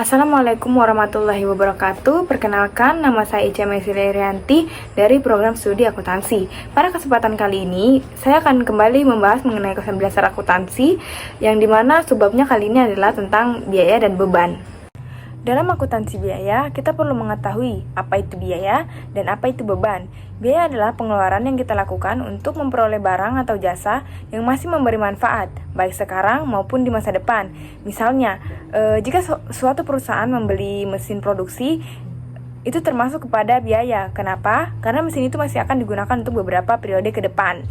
Assalamualaikum warahmatullahi wabarakatuh. Perkenalkan, nama saya Ica Mesila Irianti dari program studi akuntansi. Pada kesempatan kali ini, saya akan kembali membahas mengenai konsep dasar akuntansi, yang dimana subbabnya kali ini adalah tentang biaya dan beban. Dalam akuntansi biaya, kita perlu mengetahui apa itu biaya dan apa itu beban. Biaya adalah pengeluaran yang kita lakukan untuk memperoleh barang atau jasa yang masih memberi manfaat, baik sekarang maupun di masa depan. Misalnya, jika suatu perusahaan membeli mesin produksi, itu termasuk kepada biaya. Kenapa? Karena mesin itu masih akan digunakan untuk beberapa periode ke depan.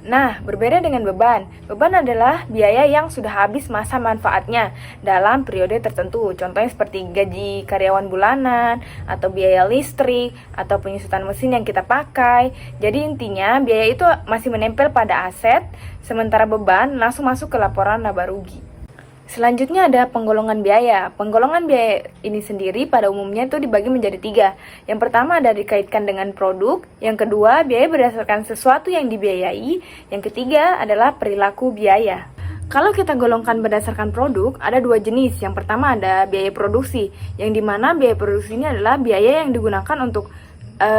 Nah, berbeda dengan beban. Beban adalah biaya yang sudah habis masa manfaatnya dalam periode tertentu. Contohnya seperti gaji karyawan bulanan, atau biaya listrik, atau penyusutan mesin yang kita pakai. Jadi intinya, biaya itu masih menempel pada aset, sementara beban langsung masuk ke laporan laba rugi. Selanjutnya ada penggolongan biaya. Penggolongan biaya ini sendiri pada umumnya itu dibagi menjadi 3. Yang pertama ada dikaitkan dengan produk. Yang kedua, biaya berdasarkan sesuatu yang dibiayai. Yang ketiga adalah perilaku biaya. Kalau kita golongkan berdasarkan produk, ada 2 jenis. Yang pertama ada biaya produksi, yang dimana biaya produksi ini adalah biaya yang digunakan untuk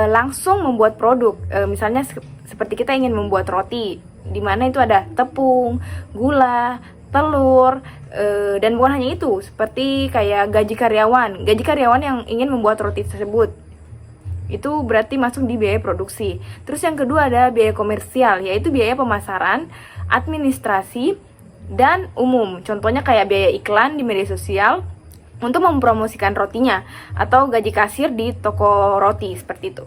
langsung membuat produk. Misalnya seperti kita ingin membuat roti, dimana itu ada tepung, gula, telur, dan bukan hanya itu, seperti kayak gaji karyawan yang ingin membuat roti tersebut, itu berarti masuk di biaya produksi. Terus yang kedua ada biaya komersial, yaitu biaya pemasaran, administrasi, dan umum. Contohnya kayak biaya iklan di media sosial untuk mempromosikan rotinya, atau gaji kasir di toko roti, seperti itu.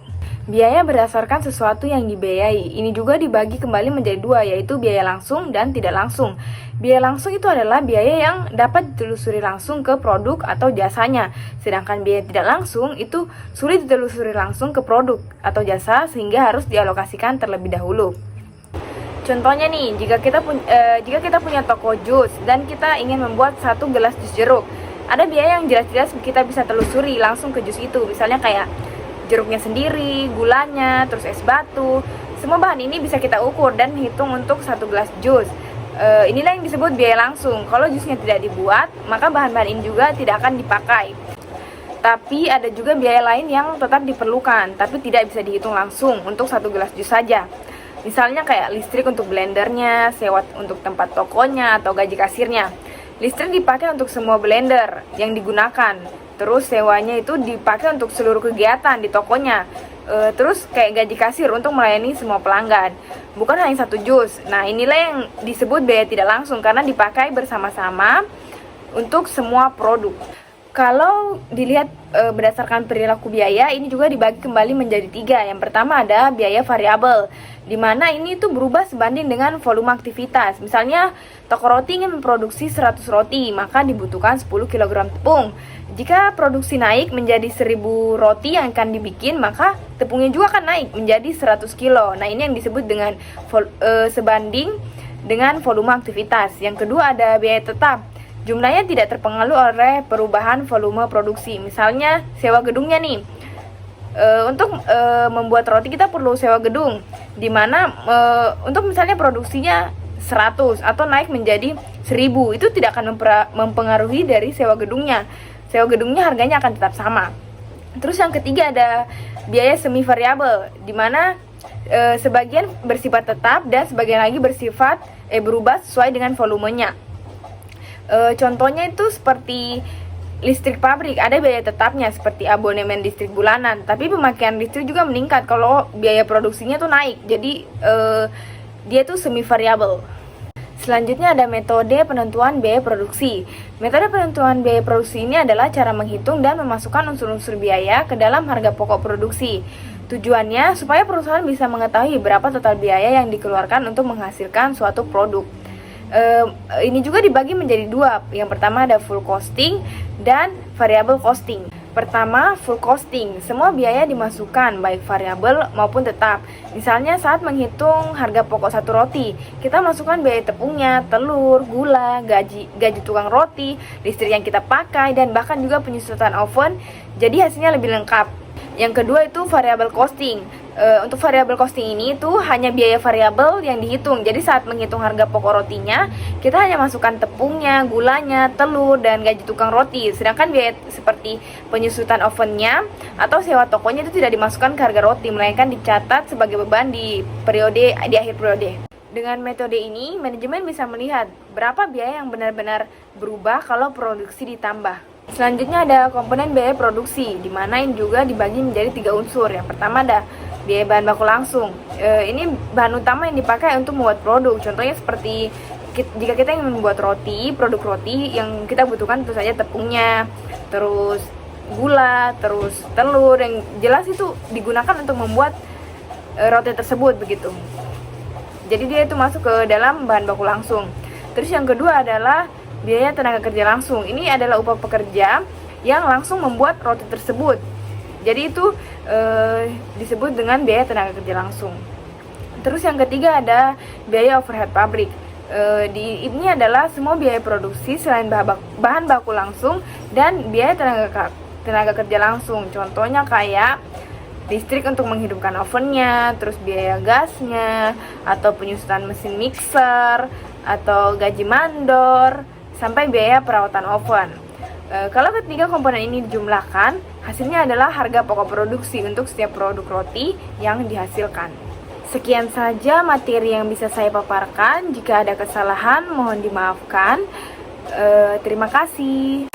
Biaya berdasarkan sesuatu yang dibiayai. Ini juga dibagi kembali menjadi 2, yaitu biaya langsung dan tidak langsung. Biaya langsung itu adalah biaya yang dapat ditelusuri langsung ke produk atau jasanya. Sedangkan biaya tidak langsung itu sulit ditelusuri langsung ke produk atau jasa, sehingga harus dialokasikan terlebih dahulu. Contohnya nih, jika kita punya toko jus dan kita ingin membuat 1 gelas jus jeruk, ada biaya yang jelas-jelas kita bisa telusuri langsung ke jus itu. Misalnya kayak jeruknya sendiri, gulanya, terus es batu. Semua bahan ini bisa kita ukur dan hitung untuk 1 gelas jus. Inilah yang disebut biaya langsung. Kalau jusnya tidak dibuat, maka bahan-bahan ini juga tidak akan dipakai. Tapi ada juga biaya lain yang tetap diperlukan, tapi tidak bisa dihitung langsung untuk 1 gelas jus saja. Misalnya kayak listrik untuk blendernya, sewa untuk tempat tokonya, atau gaji kasirnya. Listrik dipakai untuk semua blender yang digunakan. Terus sewanya itu dipakai untuk seluruh kegiatan di tokonya. Terus kayak gaji kasir untuk melayani semua pelanggan. Bukan hanya 1 jus. Nah, inilah yang disebut biaya tidak langsung karena dipakai bersama-sama untuk semua produk. Kalau dilihat berdasarkan perilaku biaya, ini juga dibagi kembali menjadi 3. Yang pertama ada biaya variabel, di mana ini tuh berubah sebanding dengan volume aktivitas. Misalnya, toko roti ingin memproduksi 100 roti, maka dibutuhkan 10 kg tepung. Jika produksi naik menjadi 1000 roti yang akan dibikin, maka tepungnya juga akan naik menjadi 100 kilo. Nah, ini yang disebut dengan sebanding dengan volume aktivitas. Yang kedua ada biaya tetap. Jumlahnya tidak terpengaruh oleh perubahan volume produksi. Misalnya sewa gedungnya nih. Untuk membuat roti kita perlu sewa gedung, dimana untuk misalnya produksinya 100 atau naik menjadi 1000, itu tidak akan mempengaruhi dari sewa gedungnya. Sewa gedungnya harganya akan tetap sama. Terus yang ketiga ada biaya semi variabel, dimana sebagian bersifat tetap dan sebagian lagi bersifat berubah sesuai dengan volumenya. Contohnya itu seperti listrik pabrik, ada biaya tetapnya seperti abonemen listrik bulanan, tapi pemakaian listrik juga meningkat kalau biaya produksinya tuh naik. Jadi dia tuh semi variabel. Selanjutnya ada metode penentuan biaya produksi. Metode penentuan biaya produksi ini adalah cara menghitung dan memasukkan unsur-unsur biaya ke dalam harga pokok produksi. Tujuannya supaya perusahaan bisa mengetahui berapa total biaya yang dikeluarkan untuk menghasilkan suatu produk. Ini juga dibagi menjadi 2. Yang pertama ada full costing dan variable costing. Pertama, full costing. Semua biaya dimasukkan, baik variabel maupun tetap. Misalnya saat menghitung harga pokok 1 roti, kita masukkan biaya tepungnya, telur, gula, gaji tukang roti, listrik yang kita pakai, dan bahkan juga penyusutan oven. Jadi hasilnya lebih lengkap. Yang kedua itu variable costing. Untuk variable costing ini tuh hanya biaya variabel yang dihitung. Jadi saat menghitung harga pokok rotinya, kita hanya masukkan tepungnya, gulanya, telur, dan gaji tukang roti. Sedangkan biaya seperti penyusutan ovennya atau sewa tokonya itu tidak dimasukkan ke harga roti, melainkan dicatat sebagai beban di akhir periode. Dengan metode ini, manajemen bisa melihat berapa biaya yang benar-benar berubah kalau produksi ditambah. Selanjutnya ada komponen biaya produksi, di mana ini juga dibagi menjadi 3 unsur. Yang pertama ada biaya bahan baku langsung. Ini bahan utama yang dipakai untuk membuat produk. Contohnya seperti jika kita ingin membuat roti, produk roti yang kita butuhkan tentu saja tepungnya, terus gula, terus telur, yang jelas itu digunakan untuk membuat roti tersebut begitu. Jadi dia itu masuk ke dalam bahan baku langsung. Terus yang kedua adalah biaya tenaga kerja langsung. Ini adalah upah pekerja yang langsung membuat roti tersebut. Jadi itu disebut dengan biaya tenaga kerja langsung. Terus yang ketiga ada biaya overhead pabrik. Ini adalah semua biaya produksi selain bahan baku langsung dan biaya tenaga kerja langsung. Contohnya kayak listrik untuk menghidupkan ovennya, terus biaya gasnya, atau penyusutan mesin mixer, atau gaji mandor, sampai biaya perawatan oven. Kalau ketiga komponen ini dijumlahkan, hasilnya adalah harga pokok produksi untuk setiap produk roti yang dihasilkan. Sekian saja materi yang bisa saya paparkan. Jika ada kesalahan, mohon dimaafkan. Terima kasih.